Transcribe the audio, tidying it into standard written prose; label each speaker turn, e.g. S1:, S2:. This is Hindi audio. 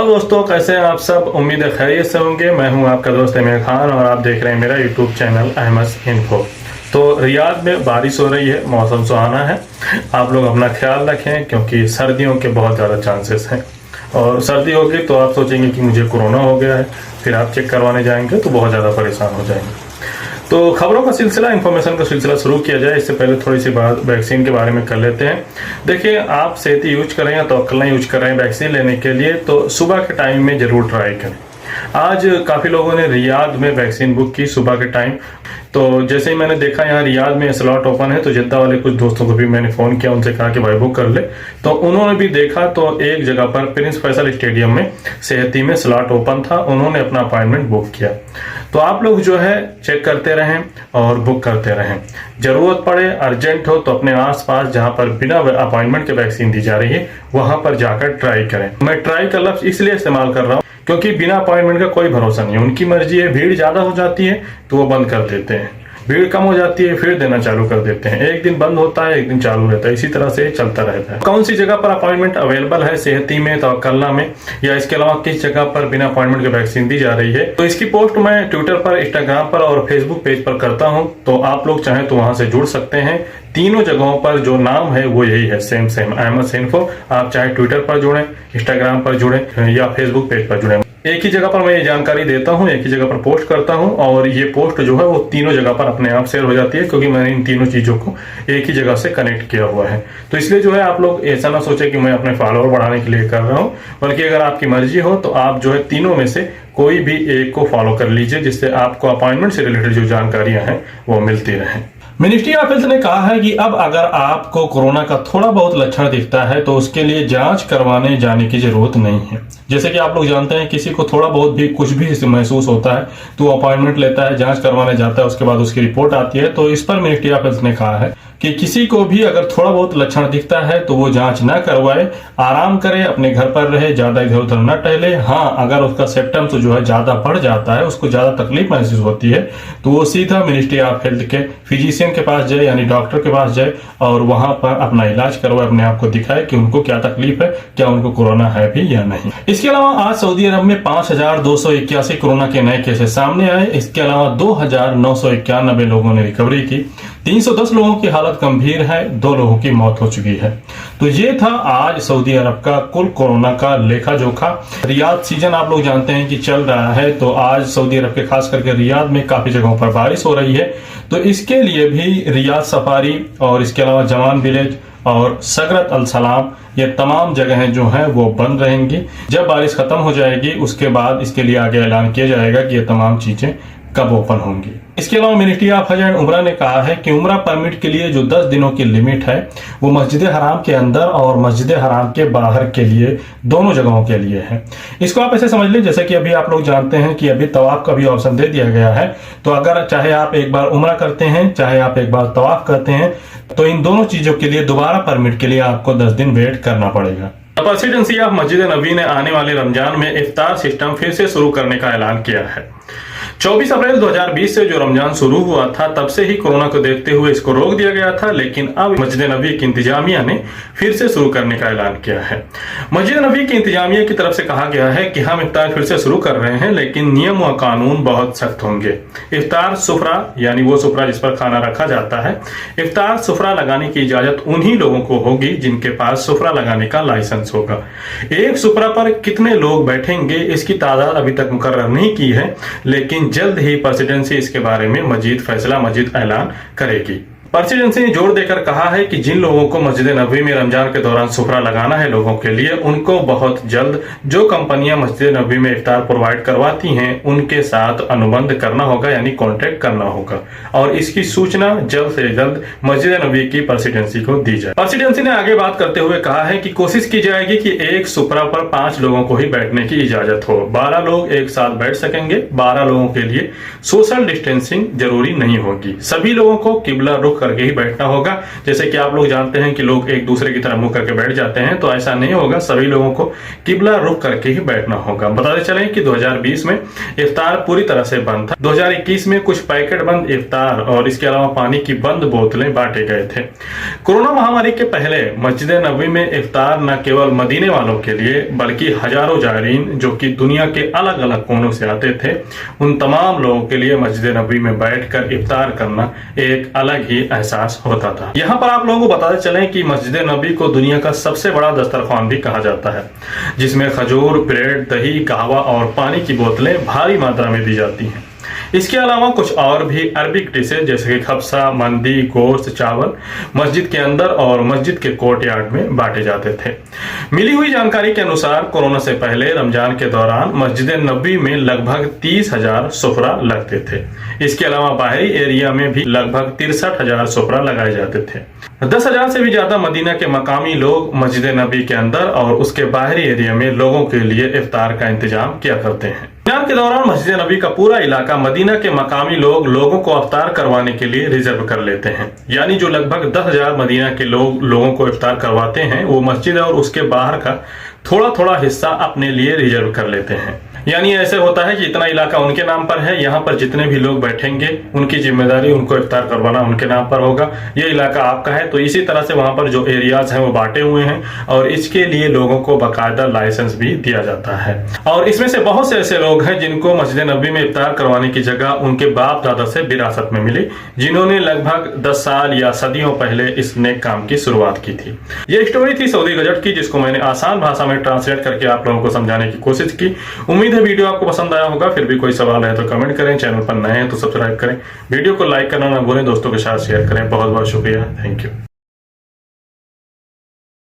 S1: हेलो दोस्तों, कैसे हैं आप सब। उम्मीद है खैरियत से होंगे। मैं हूं आपका दोस्त अमीर खान और आप देख रहे हैं मेरा यूट्यूब चैनल अहमद इन्फो। तो रियाद में बारिश हो रही है, मौसम सुहाना है। आप लोग अपना ख्याल रखें क्योंकि सर्दियों के बहुत ज़्यादा चांसेस हैं और सर्दी होगी तो आप सोचेंगे कि मुझे कोरोना हो गया है, फिर आप चेक करवाने जाएंगे तो बहुत ज़्यादा परेशान हो जाएंगे। तो खबरों का सिलसिला, इन्फॉर्मेशन का सिलसिला शुरू किया जाए इससे पहले थोड़ी सी बात वैक्सीन के बारे में कर लेते हैं। देखिए, आप सेहती यूज करें या तवक्कल यूज कर रहे हैं वैक्सीन लेने के लिए तो सुबह के टाइम में जरूर ट्राई करें। आज काफ़ी लोगों ने रियाद में वैक्सीन बुक की सुबह के टाइम। तो जैसे ही मैंने देखा यहाँ रियाद में स्लॉट ओपन है तो जिद्दा वाले कुछ दोस्तों को भी मैंने फ़ोन किया, उनसे कहा कि भाई बुक कर ले। तो उन्होंने भी देखा तो एक जगह पर प्रिंस फैसल स्टेडियम में सेहती में स्लॉट ओपन था, उन्होंने अपना अपॉइंटमेंट बुक किया। तो आप लोग जो है चेक करते रहें और बुक करते रहें। जरूरत पड़े, अर्जेंट हो तो अपने आसपास जहां पर बिना अपॉइंटमेंट के वैक्सीन दी जा रही है वहां पर जाकर ट्राई करें। मैं ट्राई का लफ्ज इसलिए इस्तेमाल कर रहा हूं क्योंकि बिना अपॉइंटमेंट का कोई भरोसा नहीं है। उनकी मर्जी है, भीड़ ज्यादा हो जाती है तो वो बंद कर देते हैं, भीड़ कम हो जाती है फिर देना चालू कर देते हैं। एक दिन बंद होता है, एक दिन चालू रहता है, इसी तरह से चलता रहता है। कौन सी जगह पर अपॉइंटमेंट अवेलेबल है सेहती में, तवक्कलना में, या इसके अलावा किस जगह पर बिना अपॉइंटमेंट के वैक्सीन दी जा रही है, तो इसकी पोस्ट मैं ट्विटर पर, इंस्टाग्राम पर और फेसबुक पेज पर करता हूं। तो आप लोग चाहें तो वहां से जुड़ सकते हैं। तीनों जगहों पर जो नाम है वो यही है, सेम अहमद इन्फो। आप चाहे ट्विटर पर जुड़ें, इंस्टाग्राम पर जुड़ें या फेसबुक पेज पर जुड़ें, एक ही जगह पर मैं ये जानकारी देता हूँ, एक ही जगह पर पोस्ट करता हूँ और ये पोस्ट जो है वो तीनों जगह पर अपने आप शेयर हो जाती है क्योंकि मैंने इन तीनों चीजों को एक ही जगह से कनेक्ट किया हुआ है। तो इसलिए जो है आप लोग ऐसा ना सोचे कि मैं अपने फॉलोअर बढ़ाने के लिए कर रहा हूँ, बल्कि अगर आपकी मर्जी हो तो आप जो है तीनों में से कोई भी एक को फॉलो कर लीजिए जिससे आपको अपॉइंटमेंट से रिलेटेड जो जानकारियां हैं वो मिलती रहें। मिनिस्ट्री ऑफ हेल्थ ने कहा है कि अब अगर आपको कोरोना का थोड़ा बहुत लक्षण दिखता है तो उसके लिए जांच करवाने जाने की जरूरत नहीं है। जैसे कि आप लोग जानते हैं, किसी को थोड़ा बहुत भी कुछ भी महसूस होता है तो अपॉइंटमेंट लेता है, जांच करवाने जाता है, उसके बाद उसकी रिपोर्ट आती है। तो इस पर मिनिस्ट्री ऑफ हेल्थ ने कहा है कि किसी को भी अगर थोड़ा बहुत लक्षण दिखता है तो वो जांच ना करवाए, आराम करे, अपने घर पर रहे, ज्यादा इधर उधर न टहले। हाँ, अगर उसका सिम्टम्स जो है ज्यादा बढ़ जाता है, उसको ज्यादा तकलीफ महसूस होती है तो वो सीधा मिनिस्ट्री ऑफ हेल्थ के फिजिशियन के पास जाए, यानी डॉक्टर के पास जाए और वहां पर अपना इलाज करवाए, अपने आप को दिखाए कि उनको क्या तकलीफ है, क्या उनको कोरोना है भी या नहीं। इसके अलावा आज सऊदी अरब में 5281 कोरोना के नए केसेस सामने आए। इसके अलावा 2991 लोगों ने रिकवरी की, 310 लोगों की हालत गंभीर है, 2 लोगों की मौत हो चुकी है। तो ये था आज सऊदी अरब का कुल कोरोना का लेखा जोखा। रियाद सीजन आप लोग जानते हैं कि चल रहा है, तो आज सऊदी अरब के खास करके रियाद में काफी जगहों पर बारिश हो रही है। तो इसके लिए भी रियाद सफारी और इसके अलावा जवान विलेज और सगरत अल सलाम, ये तमाम जगहें जो हैं वो बंद रहेंगी। जब बारिश खत्म हो जाएगी उसके बाद इसके लिए आगे ऐलान किया जाएगा कि ये तमाम चीजें कब ओपन होंगी। इसके अलावा मिनिस्ट्री ऑफ हज एंड उम्रा ने कहा है कि उम्रा परमिट के लिए जो 10 दिनों की लिमिट है वो मस्जिद हराम के अंदर और मस्जिद हराम के बाहर के लिए, दोनों जगहों के लिए है। इसको आप ऐसे समझ लें जैसे कि अभी आप लोग जानते हैं कि अभी तवाफ का भी ऑप्शन दे दिया गया है। तो अगर चाहे आप एक बार उम्रा करते हैं, चाहे आप एक बार तवाफ करते हैं, तो इन दोनों चीजों के लिए दोबारा परमिट के लिए आपको 10 दिन वेट करना पड़ेगा। प्रेसिडेंसी ऑफ मस्जिद नबी ने आने वाले रमजान में इफ्तार सिस्टम फिर से शुरू करने का ऐलान किया है। 24 अप्रैल 2020 से जो रमजान शुरू हुआ था तब से ही कोरोना को देखते हुए इसको रोक दिया गया था, लेकिन अब मस्जिद नबी की इंतजामिया ने फिर से शुरू करने का ऐलान किया है। मस्जिद नबी की इंतजामिया की तरफ से कहा गया है कि हम इफ्तार फिर से शुरू कर रहे हैं, लेकिन नियम व कानून बहुत सख्त होंगे। इफ्तार सुफरा, यानी वो सुफरा जिस पर खाना रखा जाता है, इफ्तार सुफरा लगाने की इजाजत उन्हीं लोगों को होगी जिनके पास सुफरा लगाने का लाइसेंस होगा। एक सुफरा पर कितने लोग बैठेंगे इसकी तादाद अभी तक मुकर्रर नहीं की है, लेकिन जल्द ही प्रेसिडेंसी इसके बारे में मजीद ऐलान करेगी। प्रेसिडेंसी ने जोर देकर कहा है कि जिन लोगों को मस्जिद नबवी में रमजान के दौरान सुफरा लगाना है लोगों के लिए, उनको बहुत जल्द जो कंपनियां मस्जिद नबवी में इफ्तार प्रोवाइड करवाती हैं उनके साथ अनुबंध करना होगा, यानी कॉन्ट्रैक्ट करना होगा और इसकी सूचना जल्द से जल्द मस्जिद नबवी की प्रेसिडेंसी को दी जाए। प्रेसिडेंसी ने आगे बात करते हुए कहा है कि कोशिश की जाएगी कि एक सुफरा पर 5 लोगों को ही बैठने की इजाजत हो। 12 लोग एक साथ बैठ सकेंगे। 12 लोगों के लिए सोशल डिस्टेंसिंग जरूरी नहीं होगी। सभी लोगों को किबला रुख करके ही बैठना होगा। जैसे कि आप लोग जानते हैं कि लोग एक दूसरे की तरफ मुंह करके बैठ जाते हैं, तो ऐसा नहीं होगा, सभी लोगों को किबला रुख करके ही बैठना होगा। बताते चले कि 2020 में इफ्तार पूरी तरह से बंद था। 2021 में कुछ पैकेट बंद इफ्तार और इसके अलावा पानी की बंद बोतलें बांटे गए थे। कोरोना महामारी के पहले मस्जिद नबवी में इफ्तार न केवल मदीने वालों के लिए बल्कि हजारों जायरीन जो कि दुनिया के अलग अलग कोनों से आते थे, उन तमाम लोगों के लिए मस्जिद नबवी में बैठकर इफ्तार करना एक अलग ही एहसास होता था। यहाँ पर आप लोगों को बताते चले कि मस्जिद नबवी को दुनिया का सबसे बड़ा दस्तरखान भी कहा जाता है, जिसमें खजूर, ब्रेड, दही, कहवा और पानी की बोतलें भारी मात्रा में दी जाती हैं। इसके अलावा कुछ और भी अरबिक डिशेज जैसे कि खबसा, मंदी, गोश्त, चावल मस्जिद के अंदर और मस्जिद के कोर्टयार्ड में बांटे जाते थे। मिली हुई जानकारी के अनुसार कोरोना से पहले रमजान के दौरान मस्जिद नबवी में लगभग 30,000 सुफरा लगते थे। इसके अलावा बाहरी एरिया में भी लगभग 63,000 सुफरा लगाए जाते थे। 10,000 से भी ज्यादा मदीना के मकामी लोग मस्जिद नबवी के अंदर और उसके बाहरी एरिया में लोगों के लिए इफ्तार का इंतजाम किया करते हैं। रमजान के दौरान मस्जिद नबवी का पूरा इलाका मदीना के मकामी लोगों को इफ्तार करवाने के लिए रिजर्व कर लेते हैं। यानी जो लगभग 10,000 मदीना के लोगों को इफ्तार करवाते हैं, वो मस्जिद और उसके बाहर का थोड़ा थोड़ा हिस्सा अपने लिए रिजर्व कर लेते हैं। यानी ऐसे होता है कि इतना इलाका उनके नाम पर है, यहाँ पर जितने भी लोग बैठेंगे उनकी जिम्मेदारी उनको इफ्तार करवाना उनके नाम पर होगा। ये इलाका आपका है, तो इसी तरह से वहां पर जो एरियाज हैं वो बांटे हुए हैं और इसके लिए लोगों को बाकायदा लाइसेंस भी दिया जाता है। और इसमें से बहुत से ऐसे लोग हैं जिनको मस्जिद नबवी में इफ्तार करवाने की जगह उनके बाप दादा से विरासत में मिली, जिन्होंने लगभग 10 साल या सदियों पहले इस नेक काम की शुरुआत की थी। ये स्टोरी थी सऊदी गजट की, जिसको मैंने आसान भाषा में ट्रांसलेट करके आप लोगों को समझाने की कोशिश की। उम्मीद है वीडियो आपको पसंद आया होगा। फिर भी कोई सवाल है तो कमेंट करें, चैनल पर नए हैं तो सब्सक्राइब करें, वीडियो को लाइक करना ना भूलें, दोस्तों के साथ शेयर करें। बहुत बहुत शुक्रिया, थैंक यू।